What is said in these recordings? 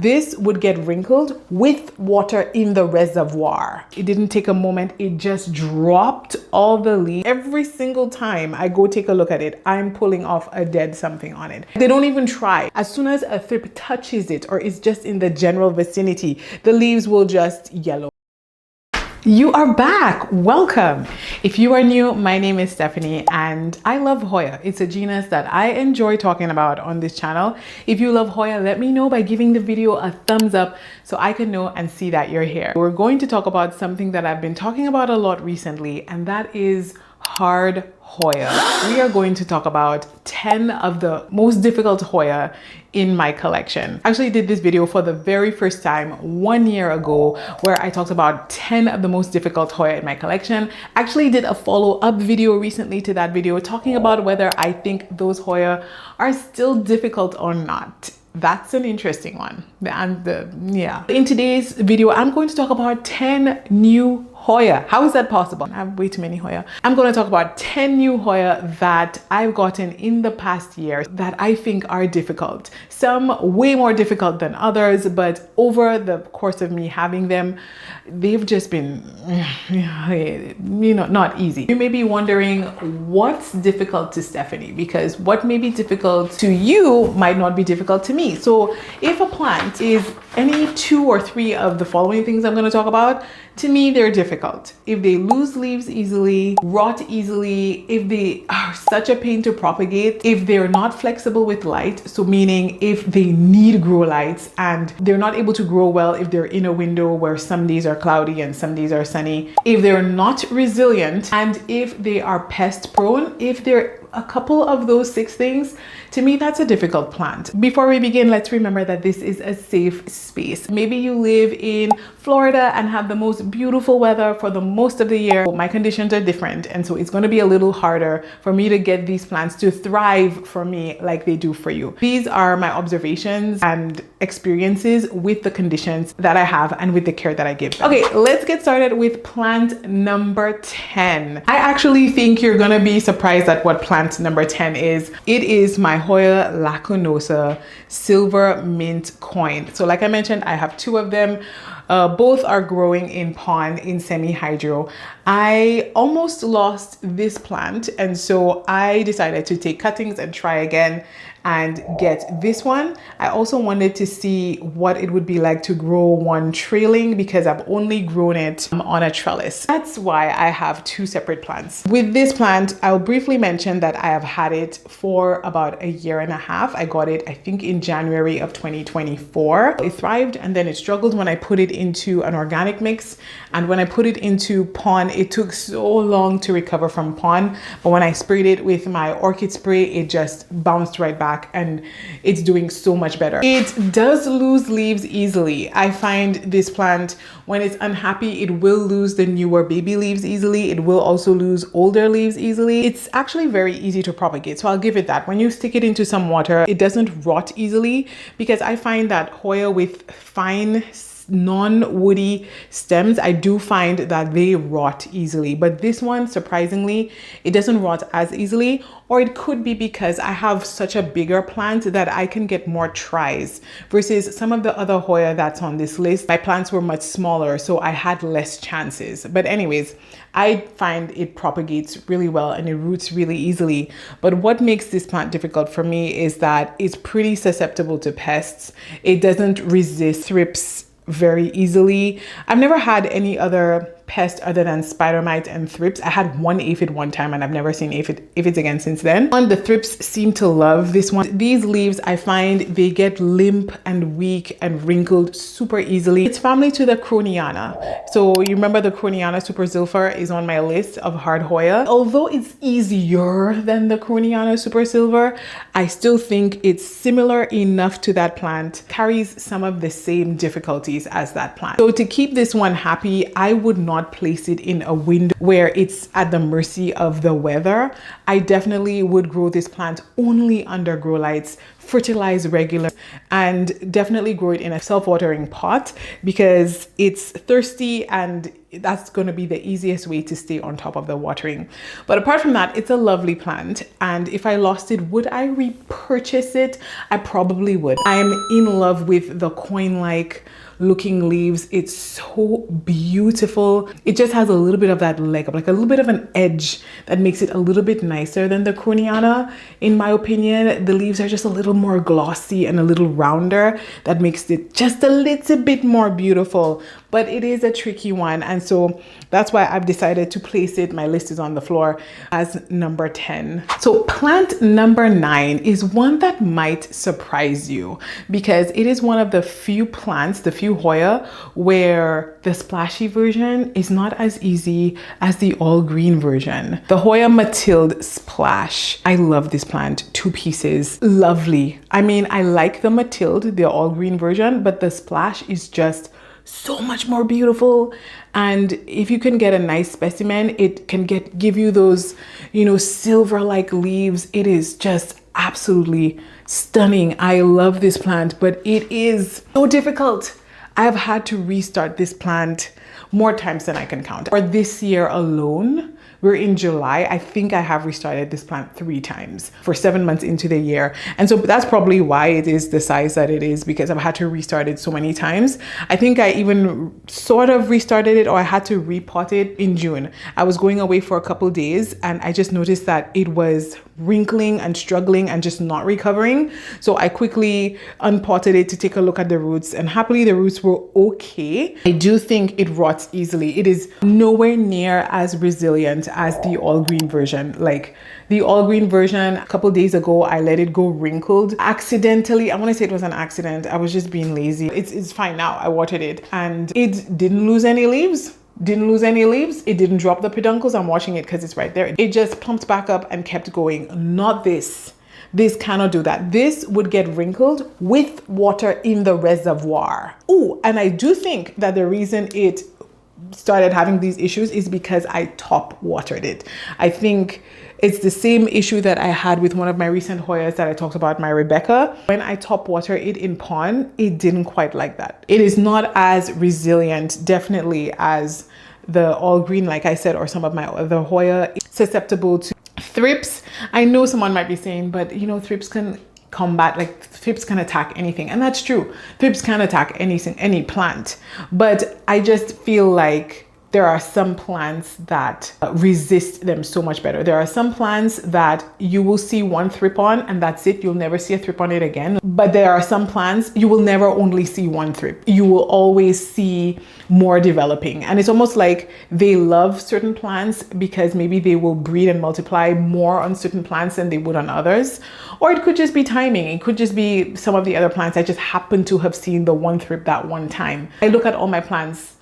this would get wrinkled with water in the reservoir. It didn't take a moment. It just dropped all the leaves. Every single time I go take a look at it, I'm pulling off a dead something on it. They don't even try. As soon as a thrip touches it or is just in the general vicinity, the leaves will just yellow. You are back. Welcome. If you are new, my name is Stephanie and I love Hoya. It's a genus that I enjoy talking about on this channel. If you love Hoya, let me know by giving the video a thumbs up so I can know and see that you're here. We're going to talk about something that I've been talking about a lot recently, and that is hard Hoya. We are going to talk about 10 of the most difficult Hoya in my collection. I actually did this video for the very first time 1 year ago where I talked about 10 of the most difficult Hoya in my collection. Actually did a follow-up video recently to that video talking about whether I think those Hoya are still difficult or not. That's an interesting one. Yeah. In today's video, I'm going to talk about 10 new Hoya. How is that possible? I have way too many Hoya. I'm going to talk about 10 new Hoya that I've gotten in the past year that I think are difficult. Some way more difficult than others, but over the course of me having them, they've just been, not easy. You may be wondering what's difficult to Stephanie, because what may be difficult to you might not be difficult to me. So if a plant is any 2 or 3 of the following things I'm going to talk about, to me, they're difficult. If they lose leaves easily, rot easily, if they are such a pain to propagate, if they're not flexible with light, so meaning if they need grow lights and they're not able to grow well if they're in a window where some days are cloudy and some days are sunny, if they're not resilient, and if they are pest prone, if they're a couple of those 6 things, to me, that's a difficult plant. Before we begin, let's remember that this is a safe space. Maybe you live in Florida and have the most beautiful weather for the most of the year. My conditions are different, and so it's going to be a little harder for me to get these plants to thrive for me like they do for you. These are my observations and experiences with the conditions that I have and with the care that I give them. Okay, let's get started with plant number 10. I actually think you're going to be surprised at what plant number 10 is. It is my Hoya lacunosa silver mint coin. So like I mentioned, I have 2 of them. Both are growing in pond in semi-hydro. I almost lost this plant, and so I decided to take cuttings and try again and get this one. I also wanted to see what it would be like to grow one trailing, because I've only grown it on a trellis. That's why I have 2 separate plants. With this plant, I'll briefly mention that I have had it for about 1.5 years. I got it, I think, in January of 2024. It thrived, and then it struggled when I put it into an organic mix. And when I put it into pond, it took so long to recover from pond. But when I sprayed it with my orchid spray, it just bounced right back, and it's doing so much better. It does lose leaves easily. I find this plant, when it's unhappy, it will lose the newer baby leaves easily. It will also lose older leaves easily. It's actually very easy to propagate, so I'll give it that. When you stick it into some water, it doesn't rot easily, because I find that Hoya with fine non-woody stems, I do find that they rot easily. But this one, surprisingly, it doesn't rot as easily. Or it could be because I have such a bigger plant that I can get more tries, versus some of the other Hoya that's on this list. My plants were much smaller, so I had less chances. But anyways, I find it propagates really well and it roots really easily. But what makes this plant difficult for me is that it's pretty susceptible to pests. It doesn't resist thrips very easily. I've never had any other pest other than spider mite and thrips. I had one aphid one time, and I've never seen aphids again since then. And the thrips seem to love this one. These leaves, I find they get limp and weak and wrinkled super easily. It's family to the Caniana. So you remember the Caniana Super Silver is on my list of hard Hoya. Although it's easier than the Caniana Super Silver, I still think it's similar enough to that plant, carries some of the same difficulties as that plant. So to keep this one happy, I would not place it in a window where it's at the mercy of the weather. I definitely would grow this plant only under grow lights fertilize regular, and definitely grow it in a self-watering pot because it's thirsty, and that's going to be the easiest way to stay on top of the watering. But apart from that, it's a lovely plant, and if I lost it, would I repurchase it? I probably would. I'm in love with the coin-like looking leaves. It's so beautiful. It just has a little bit of that leg up, like a little bit of an edge that makes it a little bit nicer than the Caniana. In my opinion, the leaves are just a little more glossy and a little rounder. That makes it just a little bit more beautiful, but it is a tricky one. And so that's why I've decided to place it. My list is on the floor as number 10. So plant number 9 is one that might surprise you because it is one of the few plants, the few Hoya, where the splashy version is not as easy as the all green version. The Hoya Matilde Splash. I love this plant. 2 pieces. Lovely. I mean, I like the Matilde, the all green version, but the Splash is just so much more beautiful. And if you can get a nice specimen, it can give you those, you know, silver like leaves. It is just absolutely stunning. I love this plant, but it is so difficult. I've had to restart this plant more times than I can count. For this year alone, we're in July. I think I have restarted this plant 3 times for 7 months into the year. And so that's probably why it is the size that it is, because I've had to restart it so many times. I think I even sort of restarted it, or I had to repot it in June. I was going away for a couple days and I just noticed that it was wrinkling and struggling and just not recovering. So I quickly unpotted it to take a look at the roots, and happily the roots were okay. I do think it rots easily. It is nowhere near as resilient as the all green version. Like the all green version, a couple days ago, I let it go wrinkled accidentally. I want to say it was an accident. I was just being lazy. It's fine now. I watered it and it didn't lose any leaves. It didn't drop the peduncles. I'm watching it because it's right there. It just pumped back up and kept going. Not this. This cannot do that. This would get wrinkled with water in the reservoir. Oh, and I do think that the reason it started having these issues is because I top watered it. I think it's the same issue that I had with one of my recent Hoyas that I talked about, my Rebecca. When I top water it in pond, it didn't quite like that. It is not as resilient, definitely, as the all green, like I said, or some of my other Hoya. It's susceptible to thrips. I know someone might be saying, but you know, thrips can combat, like thrips can attack anything, and that's true. Thrips can attack anything, any plant, but I just feel like there are some plants that resist them so much better. There are some plants that you will see one thrip on and that's it. You'll never see a thrip on it again. But there are some plants you will never only see one thrip. You will always see more developing. And it's almost like they love certain plants because maybe they will breed and multiply more on certain plants than they would on others. Or it could just be timing. It could just be some of the other plants I just happen to have seen the one thrip that one time. I look at all my plants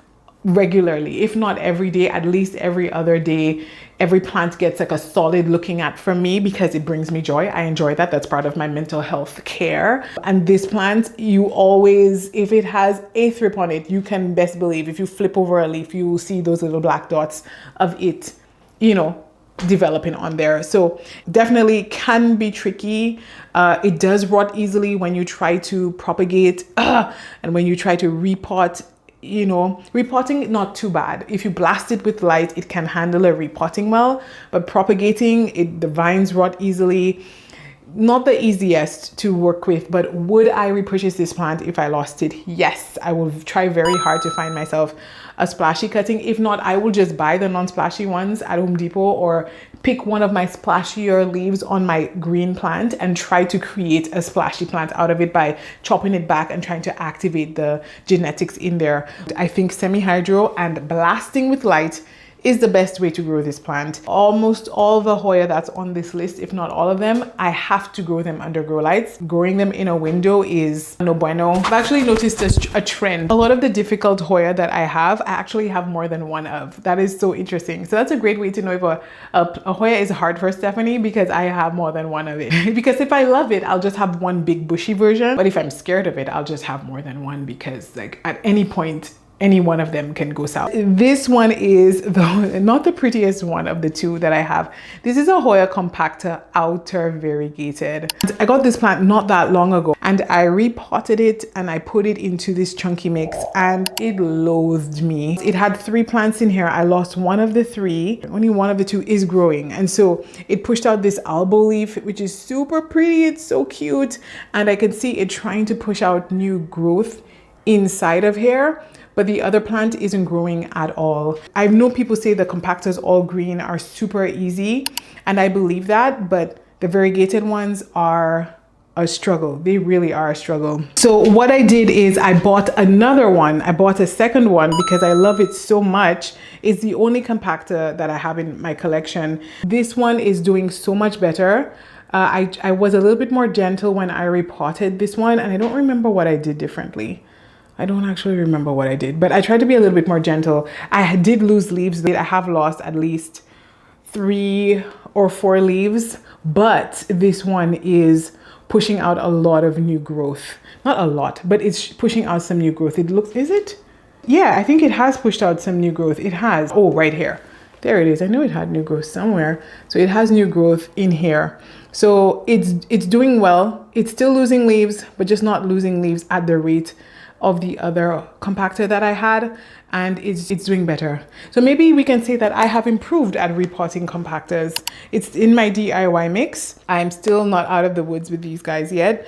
regularly, if not every day, at least every other day. Every plant gets like a solid looking at from me because it brings me joy. I enjoy that. That's part of my mental health care. And this plant, you always, if it has a thrip on it, you can best believe if you flip over a leaf, you will see those little black dots of it, you know, developing on there. So definitely can be tricky. It does rot easily when you try to propagate and when you try to repot. You know, repotting, not too bad. If you blast it with light, it can handle a repotting well, but propagating it, the vines rot easily. Not the easiest to work with, but would I repurchase this plant if I lost it? Yes, I will try very hard to find myself a splashy cutting. If not, I will just buy the non-splashy ones at Home Depot or pick one of my splashier leaves on my green plant and try to create a splashy plant out of it by chopping it back and trying to activate the genetics in there. I think semi-hydro and blasting with light is the best way to grow this plant. Almost all the Hoya that's on this list, if not all of them, I have to grow them under grow lights. Growing them in a window is no bueno. I've actually noticed a trend. A lot of the difficult Hoya that I actually have more than one of. That is so interesting. So that's a great way to know if a Hoya is hard for Stephanie, because I have more than one of it. Because if I love it, I'll just have one big bushy version. But if I'm scared of it, I'll just have more than one, because like at any point, any one of them can go south. This one is not the prettiest one of the two that I have. This is a Hoya Compactor outer variegated. I got this plant not that long ago and I repotted it and I put it into this chunky mix and it loathed me. It had 3 plants in here. I lost one of the 3. Only one of the 2 is growing. And so it pushed out this elbow leaf, which is super pretty. It's so cute. And I can see it trying to push out new growth inside of here. But the other plant isn't growing at all. I know people say the compactors all green are super easy, and I believe that, but the variegated ones are a struggle. They really are a struggle. So what I did is I bought another one. I bought a second one because I love it so much. It's the only compactor that I have in my collection. This one is doing so much better. I was a little bit more gentle when I repotted this one, and I don't remember what I did differently. I don't actually remember what I did, but I tried to be a little bit more gentle. I did lose leaves. I have lost at least 3 or 4 leaves, but this one is pushing out a lot of new growth. Not a lot, but it's pushing out some new growth. It looks, is it? Yeah, I think it has pushed out some new growth. It has. Oh, right here. There it is. I know it had new growth somewhere. So it has new growth in here. So it's doing well. It's still losing leaves, but just not losing leaves at the rate of the other compactor that I had, and it's doing better. So maybe we can say that I have improved at repotting compactors. It's in my DIY mix. I'm still not out of the woods with these guys yet.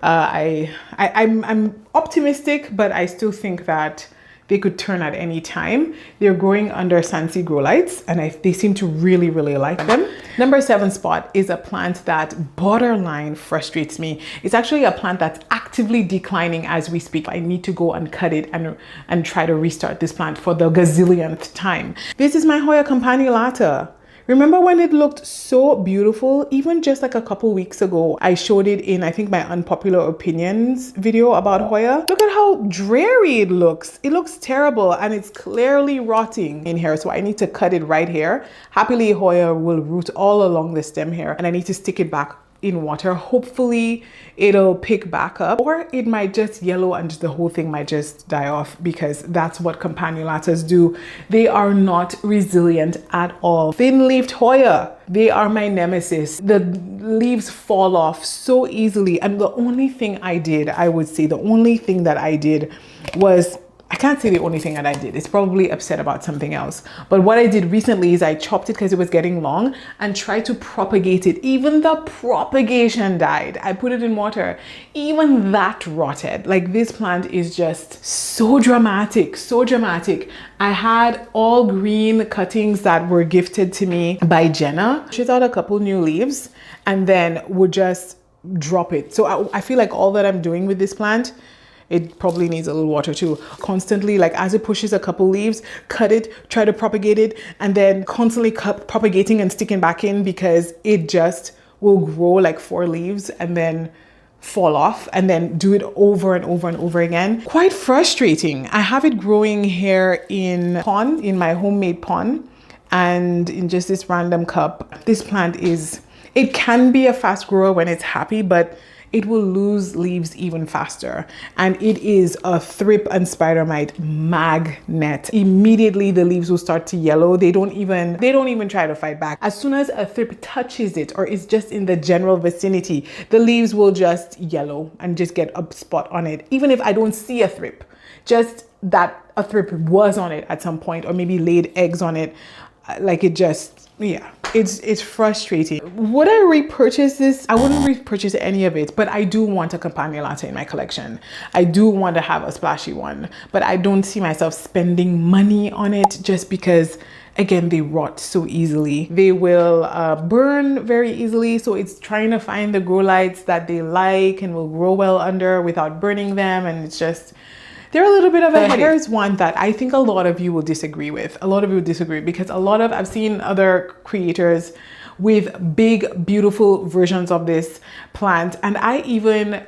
I'm optimistic, but I still think that they could turn at any time. They're growing under Sansi grow lights, and they seem to really, really like them. Number 7 spot is a plant that borderline frustrates me. It's actually a plant that's actively declining as we speak. I need to go and cut it and try to restart this plant for the gazillionth time. This is my Hoya Caniana. Remember when it looked so beautiful? Even just like a couple weeks ago, I showed it in, I think, my unpopular opinions video about Hoya. Look at how dreary it looks. It looks terrible and it's clearly rotting in here. So I need to cut it right here. Happily, Hoya will root all along the stem here and I need to stick it back in water. Hopefully it'll pick back up, or it might just yellow and the whole thing might just die off, because that's what Campaniolatas do. They are not resilient at all. Thin-leafed Hoya, they are my nemesis. The leaves fall off so easily, and the only thing I did, I would say the only thing that I did was, I can't say the only thing that I did. It's probably upset about something else. But what I did recently is I chopped it because it was getting long and tried to propagate it. Even the propagation died. I put it in water. Even that rotted. Like, this plant is just so dramatic, so dramatic. I had all green cuttings that were gifted to me by Jenna. She's out a couple new leaves and then would just drop it. So I feel like all that I'm doing with this plant, it probably needs a little water too. Constantly, like as it pushes a couple leaves, cut it, try to propagate it, and then constantly propagating and sticking back in, because it just will grow like 4 leaves and then fall off, and then do it over and over and over again. Quite frustrating. I have it growing here in my homemade pond, and in just this random cup. This plant it can be a fast grower when it's happy, but it will lose leaves even faster. And it is a thrip and spider mite magnet. Immediately the leaves will start to yellow. They don't even try to fight back. As soon as a thrip touches it or is just in the general vicinity, the leaves will just yellow and just get a spot on it. Even if I don't see a thrip, just that a thrip was on it at some point, or maybe laid eggs on it. Like, it just, yeah, it's frustrating. Would I repurchase this? I wouldn't repurchase any of it, but I do want a Campaniolata in my collection. I do want to have a splashy one, but I don't see myself spending money on it, just because, again, they rot so easily. They will burn very easily. So it's trying to find the grow lights that they like and will grow well under without burning them. And it's just, they're a little bit of a headache. Here's one that I think a lot of you will disagree with. A lot of you will disagree, because I've seen other creators with big, beautiful versions of this plant. And I even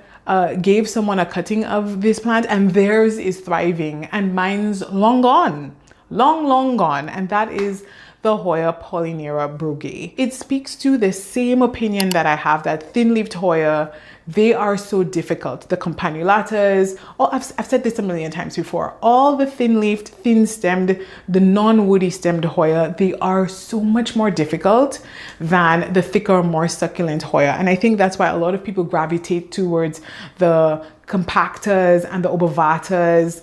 gave someone a cutting of this plant and theirs is thriving, and mine's long gone, long gone. And that is the Hoya Brugge. It speaks to the same opinion that I have, that thin-leaved Hoya, they are so difficult. The Campanulatas, I've said this a million times before, all the thin-leaved, thin-stemmed, the non-woody stemmed Hoya, they are so much more difficult than the thicker, more succulent Hoya. And I think that's why a lot of people gravitate towards the Compactors and the Obavatas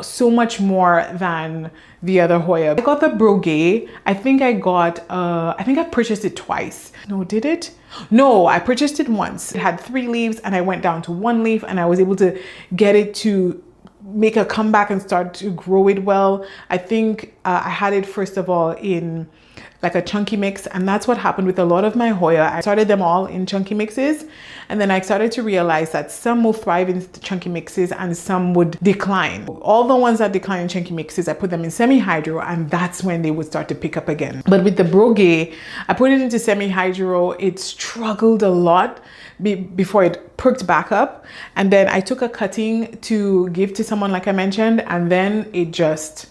so much more than the other Hoya. I got the Brugge. I think I purchased it twice. No, did it? No, I purchased it once. It had 3 leaves and I went down to 1 leaf, and I was able to get it to make a comeback and start to grow it well. I think I had it first of all in like a chunky mix, and that's what happened with a lot of my Hoya. I started them all in chunky mixes, and then I started to realize that some will thrive in the chunky mixes and some would decline. All the ones that decline in chunky mixes, I put them in semi-hydro, and that's when they would start to pick up again. But with the Brugge, I put it into semi-hydro. It struggled a lot before it perked back up, and then I took a cutting to give to someone like I mentioned, and then it just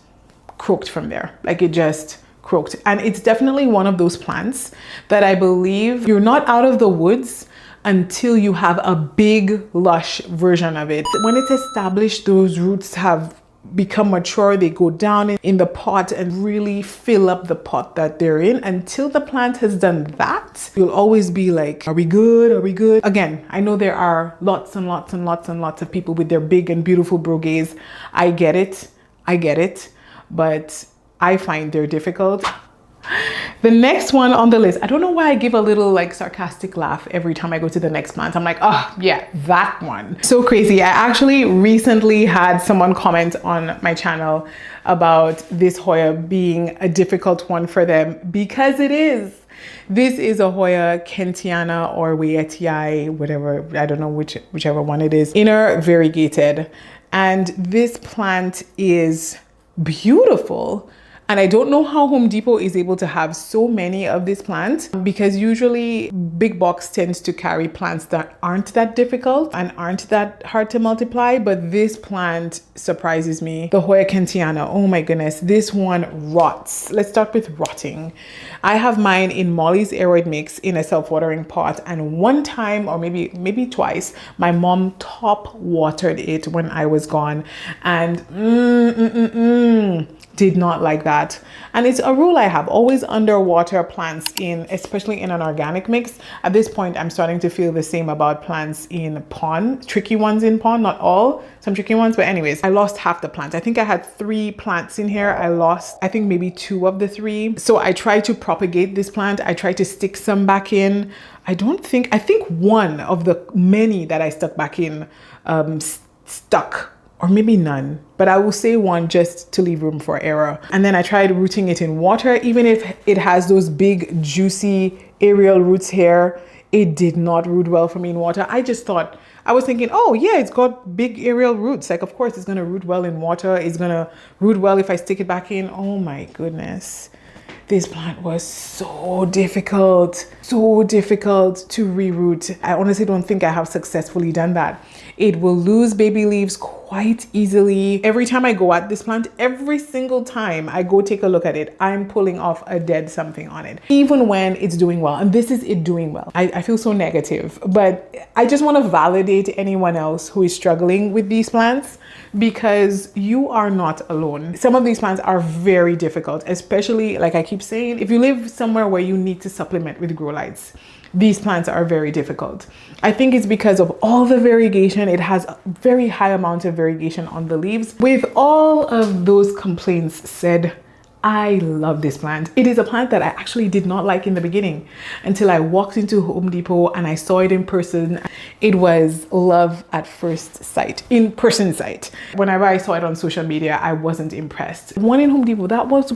croaked from there. Like it just croaked. And it's definitely one of those plants that I believe you're not out of the woods until you have a big lush version of it. When it's established, those roots have become mature, they go down in the pot and really fill up the pot that they're in. Until the plant has done that, you'll always be like, are we good? Are we good? Again, I know there are lots and lots and lots and lots of people with their big and beautiful Brugges. I get it, but I find they're difficult. The next one on the list, I don't know why I give a little like sarcastic laugh every time I go to the next plant. I'm like, oh yeah, that one. So crazy. I actually recently had someone comment on my channel about this Hoya being a difficult one for them, because it is. This is a Hoya Caniana or Wietii, whatever, I don't know whichever one it is. Inner variegated. And this plant is beautiful. And I don't know how Home Depot is able to have so many of this plant, because usually big box tends to carry plants that aren't that difficult and aren't that hard to multiply. But this plant surprises me. The Hoya Caniana, oh my goodness, this one rots. Let's start with rotting. I have mine in Molly's aeroid mix in a self-watering pot, and one time or maybe twice, my mom top watered it when I was gone, and did not like that. And it's a rule I have, always underwater plants especially in an organic mix. At this point, I'm starting to feel the same about plants in pond, tricky ones in pond, not all, some tricky ones. But anyways, I lost half the plants. I think I had 3 plants in here. I lost, I think maybe 2 of the 3. So I tried to propagate this plant. I tried to stick some back in. I think one of the many that I stuck back in stuck, or maybe none, but I will say one just to leave room for error. And then I tried rooting it in water. Even if it has those big juicy aerial roots here, it did not root well for me in water. I was thinking, oh yeah, it's got big aerial roots. Like, of course it's gonna root well in water. It's gonna root well if I stick it back in. Oh my goodness. This plant was so difficult to reroot. I honestly don't think I have successfully done that. It will lose baby leaves quite easily. Every time I go at this plant, every single time I go take a look at it, I'm pulling off a dead something on it, even when it's doing well. And this is it doing well. I feel so negative, but I just want to validate anyone else who is struggling with these plants, because you are not alone. Some of these plants are very difficult, especially, like I keep saying, if you live somewhere where you need to supplement with grow lights. These plants are very difficult. I think it's because of all the variegation. It has a very high amount of variegation on the leaves. With all of those complaints said, I love this plant. It is a plant that I actually did not like in the beginning until I walked into Home Depot and I saw it in person. It was love at first sight, in person sight. Whenever I saw it on social media, I wasn't impressed. One in Home Depot, that was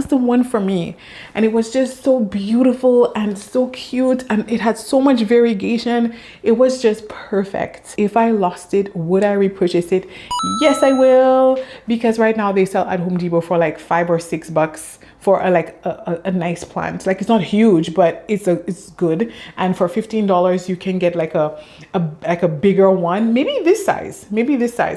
the one for me. And it was just so beautiful and so cute, and it had so much variegation. It was just perfect. If I lost it, would I repurchase it? Yes, I will, because right now they sell at Home Depot for like $5 or $6 for a nice plant. Like it's not huge, but it's good. And for $15 you can get like a bigger one, maybe this size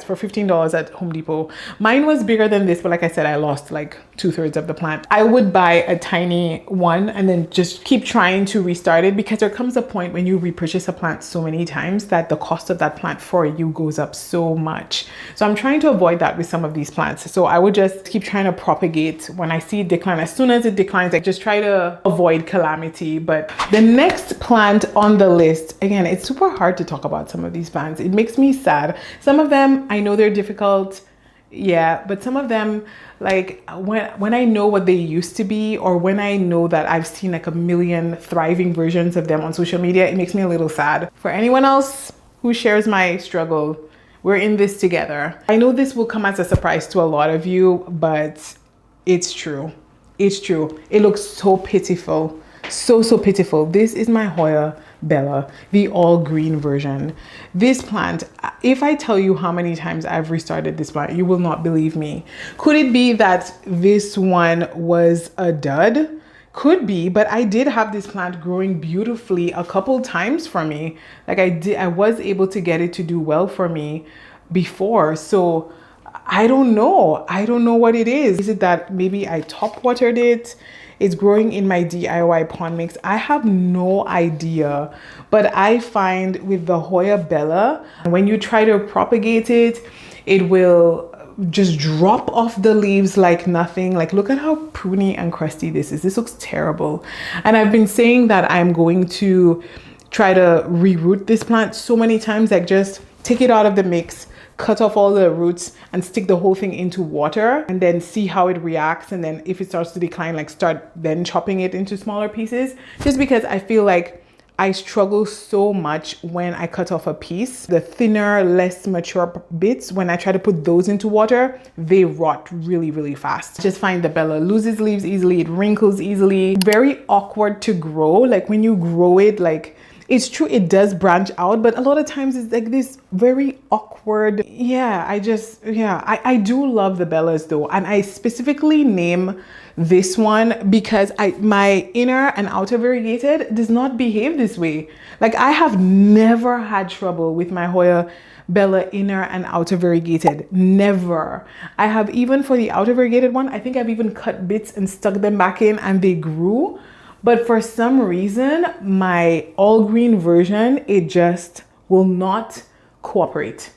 for $15 at Home Depot. Mine was bigger than this, but like I said, I lost like 2/3 of the plant. I would buy a tiny one and then just keep trying to restart it, because there comes a point when you repurchase a plant so many times that the cost of that plant for you goes up so much. So I'm trying to avoid that with some of these plants. So I would just keep trying to propagate when I see it decline. As soon as it declines, I just try to avoid calamity. But the next plant on the list, again, it's super hard to talk about some of these plants. It makes me sad. Some of them, I know they're difficult. Yeah, but some of them, like when I know what they used to be, or when I know that I've seen like a million thriving versions of them on social media, it makes me a little sad. For anyone else who shares my struggle, we're in this together. I know this will come as a surprise to a lot of you, but it's true. It's true. It looks so pitiful. So pitiful. This is my Hoya Bella, the all green version. This plant, if I tell you how many times I've restarted this plant, you will not believe me. Could it be that this one was a dud? Could be, but I did have this plant growing beautifully a couple times for me. Like I was able to get it to do well for me before. So I don't know. I don't know what it is. Is it that maybe I top watered it? It's growing in my DIY pond mix. I have no idea, but I find with the Hoya Bella, when you try to propagate it, it will just drop off the leaves like nothing. Like look at how pruny and crusty this is. This looks terrible. And I've been saying that I'm going to try to reroot this plant so many times, like just take it out of the mix, cut off all the roots and stick the whole thing into water and then see how it reacts. And then if it starts to decline, like start then chopping it into smaller pieces, just because I feel like I struggle so much when I cut off a piece. The thinner, less mature bits, when I try to put those into water, they rot really fast. Just find the Bella loses leaves easily, it wrinkles easily, very awkward to grow. Like when you grow it, like it's true, it does branch out, but a lot of times it's like this very awkward. Yeah, I do love the Bellas though. And I specifically name this one because my inner and outer variegated does not behave this way. Like I have never had trouble with my Hoya Bella inner and outer variegated. Never. I have, even for the outer variegated one, I think I've even cut bits and stuck them back in and they grew. But for some reason, my all green version, it just will not cooperate.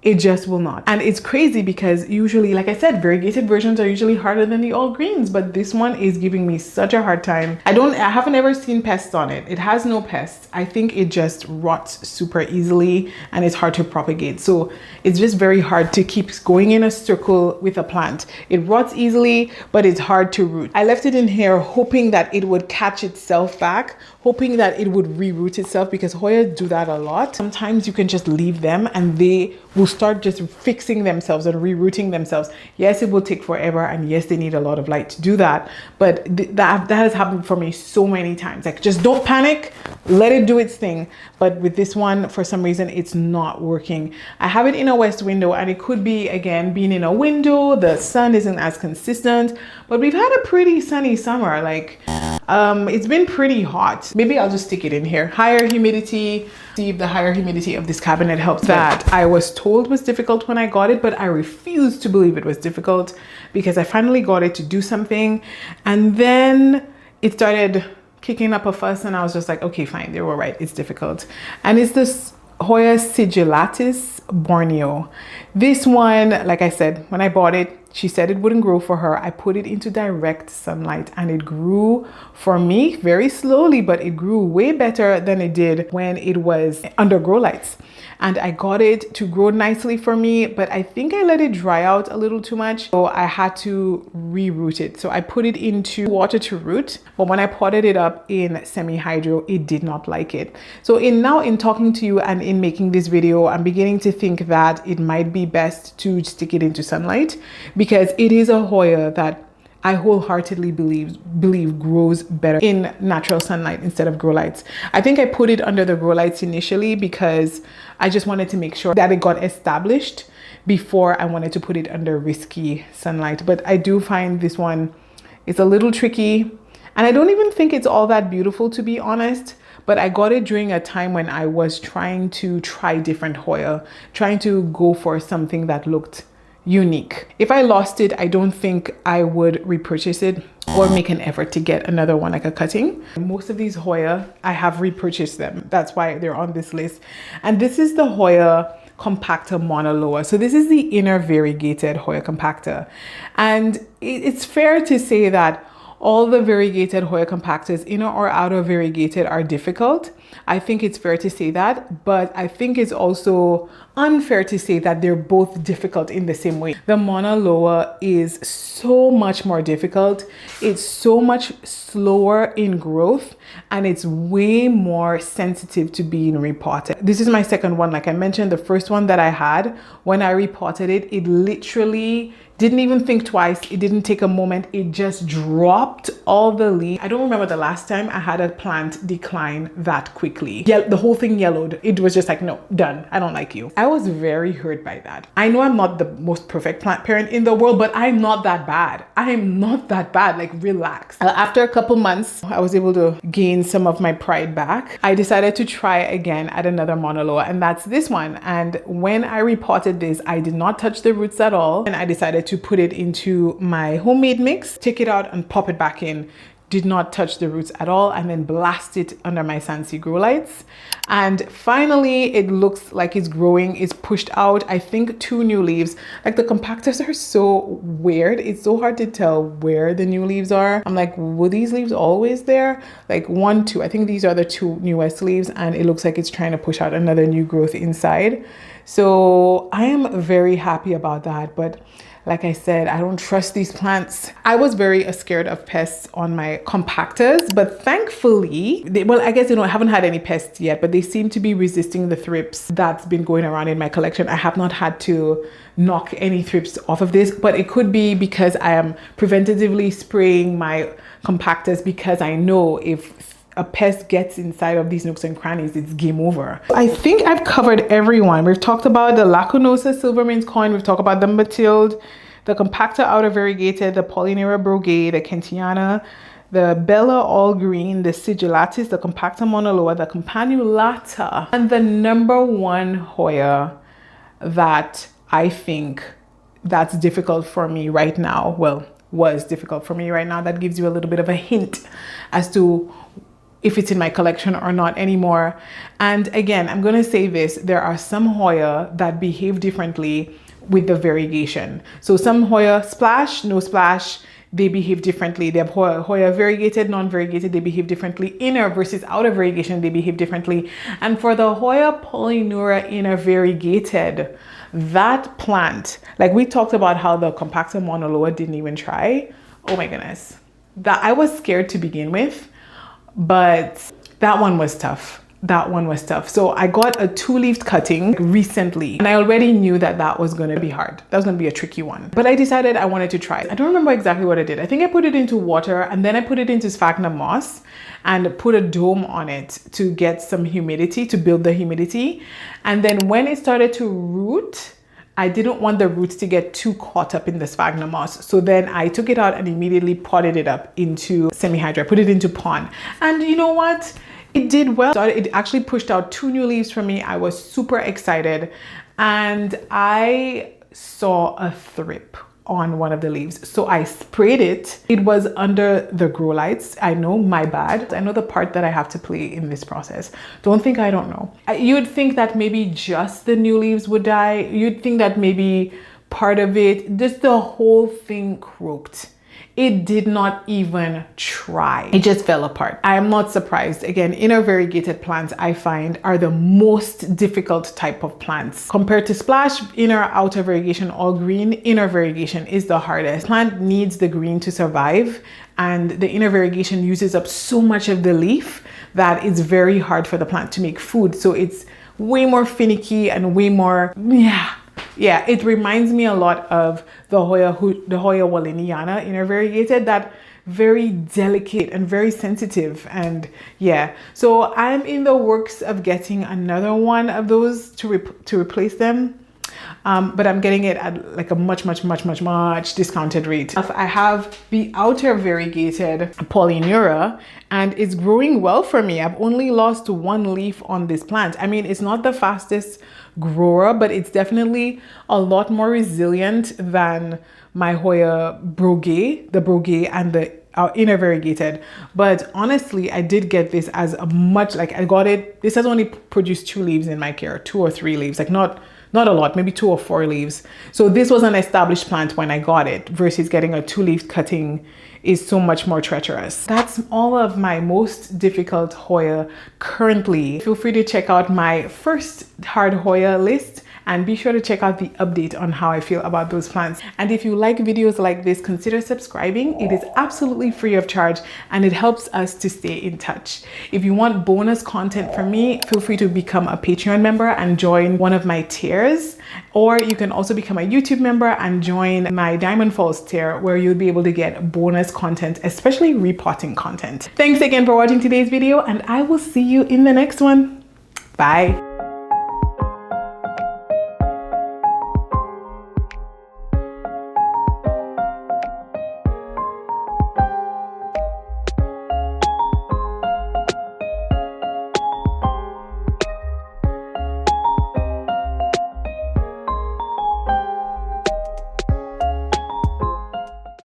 It just will not. And it's crazy because usually, like I said, variegated versions are usually harder than the all greens, but this one is giving me such a hard time. I haven't ever seen pests on it. It has no pests. I think it just rots super easily and it's hard to propagate. So it's just very hard to keep going in a circle with a plant. It rots easily, but it's hard to root. I left it in here hoping that it would catch itself back, hoping that it would reroot itself, because Hoyas do that a lot. Sometimes you can just leave them and they will start just fixing themselves and rerouting themselves. Yes, it will take forever, and yes, they need a lot of light to do that, but that has happened for me so many times. Like just don't panic, let it do its thing. But with this one, for some reason, it's not working. I have it in a west window, and it could be, again, being in a window, the sun isn't as consistent, but we've had a pretty sunny summer. Like it's been pretty hot. Maybe I'll just stick it in here. Higher humidity, see if the higher humidity of this cabinet helps. That I was told was difficult when I got it, but I refuse to believe it was difficult, because I finally got it to do something and then it started kicking up a fuss and I was just like, okay, fine, they were right, it's difficult. And it's this Hoya Sigilatis Borneo. This one, like I said, when I bought it, she said it wouldn't grow for her. I put it into direct sunlight and it grew for me very slowly, but it grew way better than it did when it was under grow lights. And I got it to grow nicely for me, but I think I let it dry out a little too much. So I had to reroot it. So I put it into water to root, but when I potted it up in semi-hydro, it did not like it. So now in talking to you and in making this video, I'm beginning to think that it might be best to stick it into sunlight, because it is a Hoya that I wholeheartedly believe grows better in natural sunlight instead of grow lights. I think I put it under the grow lights initially because I just wanted to make sure that it got established before I wanted to put it under risky sunlight. But I do find this one It's a little tricky, and I don't even think it's all that beautiful, to be honest. But I got it during a time when I was trying to try different Hoya, trying to go for something that looked unique. If I lost it, I don't think I would repurchase it or make an effort to get another one like a cutting. Most of these Hoya, I have repurchased them. That's why they're on this list. And this is the Hoya Compactor Monoloa. So this is the inner variegated Hoya Compactor. And it's fair to say that all the variegated Hoya compactors, inner or outer variegated, are difficult. I think it's fair to say that, but I think it's also unfair to say that they're both difficult in the same way. The Monoloa is so much more difficult. It's so much slower in growth, and it's way more sensitive to being repotted. This is my second one. Like I mentioned, the first one that I had, when I repotted it, it literally didn't even think twice. It didn't take a moment. It just dropped all the leaves. I don't remember the last time I had a plant decline that quickly. Yeah, the whole thing yellowed. It was just like, no, done. I don't like you. I was very hurt by that. I know I'm not the most perfect plant parent in the world, but I'm not that bad. I am not that bad. Like, relax. After a couple months, I was able to gain some of my pride back. I decided to try again at another Monoloa, and that's this one. And when I repotted this, I did not touch the roots at all. And I decided to put it into my homemade mix, take it out and pop it back in. Did not touch the roots at all, and then blast it under my Sansi grow lights. And finally, it looks like it's growing. It's pushed out, I think, 2 new leaves. Like, the compactors are so weird. It's so hard to tell where the new leaves are. I'm like, were these leaves always there? Like 1, 2, I think these are the 2 newest leaves, and it looks like it's trying to push out another new growth inside. So I am very happy about that. But like I said, I don't trust these plants. I was very scared of pests on my compactors, but thankfully, I guess, I haven't had any pests yet, but they seem to be resisting the thrips that's been going around in my collection. I have not had to knock any thrips off of this, but it could be because I am preventatively spraying my compactors, because I know if a pest gets inside of these nooks and crannies, it's game over. I think I've covered everyone. We've talked about the Lacunosa Silvermane's coin. We've talked about the Mathilde, the Compactor Outer Variegated, the Polynera Brogade, the Caniana, the Bella All Green, the Sigilatis, the Compactor Monoloa, the Campanulata, and the number one Hoya that I think that's difficult for me right now. Well, was difficult for me right now. That gives you a little bit of a hint as to if it's in my collection or not anymore. And again, I'm going to say this, there are some Hoya that behave differently with the variegation. So some Hoya splash, no splash, they behave differently. They have Hoya variegated, non-variegated, they behave differently. Inner versus outer variegation, they behave differently. And for the Hoya Polynera inner variegated, that plant, like we talked about how the Compactor Monoloa didn't even try. Oh my goodness. That I was scared to begin with. But that one was tough. That one was tough. So I got a 2-leafed cutting recently, and I already knew that that was going to be hard. That was going to be a tricky one. But I decided I wanted to try it. I don't remember exactly what I did. I think I put it into water, and then I put it into sphagnum moss and put a dome on it to get some humidity, to build the humidity. And then when it started to root, I didn't want the roots to get too caught up in the sphagnum moss. So then I took it out and immediately potted it up into semi-hydra, put it into pond. And you know what? It did well. It actually pushed out 2 new leaves for me. I was super excited. And I saw a thrip on one of the leaves. So I sprayed it. It was under the grow lights. I know, my bad. I know the part that I have to play in this process. Don't think I don't know. You'd think that maybe just the new leaves would die. You'd think that maybe part of it, just the whole thing croaked. It did not even try. It just fell apart. I am not surprised. Again, inner variegated plants, I find, are the most difficult type of plants. Compared to splash, inner, outer variegation, all green, inner variegation is the hardest. Plant needs the green to survive, and the inner variegation uses up so much of the leaf that it's very hard for the plant to make food. So it's way more finicky and way more, yeah, it reminds me a lot of the Hoya Caniana inner variegated, that very delicate and very sensitive. And yeah, so I'm in the works of getting another one of those to replace them. but I'm getting it at like a much discounted rate. I have the outer variegated Polyneura, and it's growing well for me. I've only lost one leaf on this plant. I mean, it's not the fastest grower, but it's definitely a lot more resilient than my Hoya Broguet, the Broguet and the inner variegated. But honestly, I did get this as a much, like I got it, this has only produced 2 leaves in my care, 2 or 3 leaves, like not a lot, maybe 2 or 4 leaves. So this was an established plant when I got it, versus getting a 2-leaf cutting is so much more treacherous. That's all of my most difficult Hoya currently. Feel free to check out my first hard Hoya list, and be sure to check out the update on how I feel about those plants. And if you like videos like this, consider subscribing. It is absolutely free of charge, and it helps us to stay in touch. If you want bonus content from me, feel free to become a Patreon member and join one of my tiers. Or you can also become a YouTube member and join my Diamond Falls tier, where you'll be able to get bonus content, especially repotting content. Thanks again for watching today's video, and I will see you in the next one. Bye.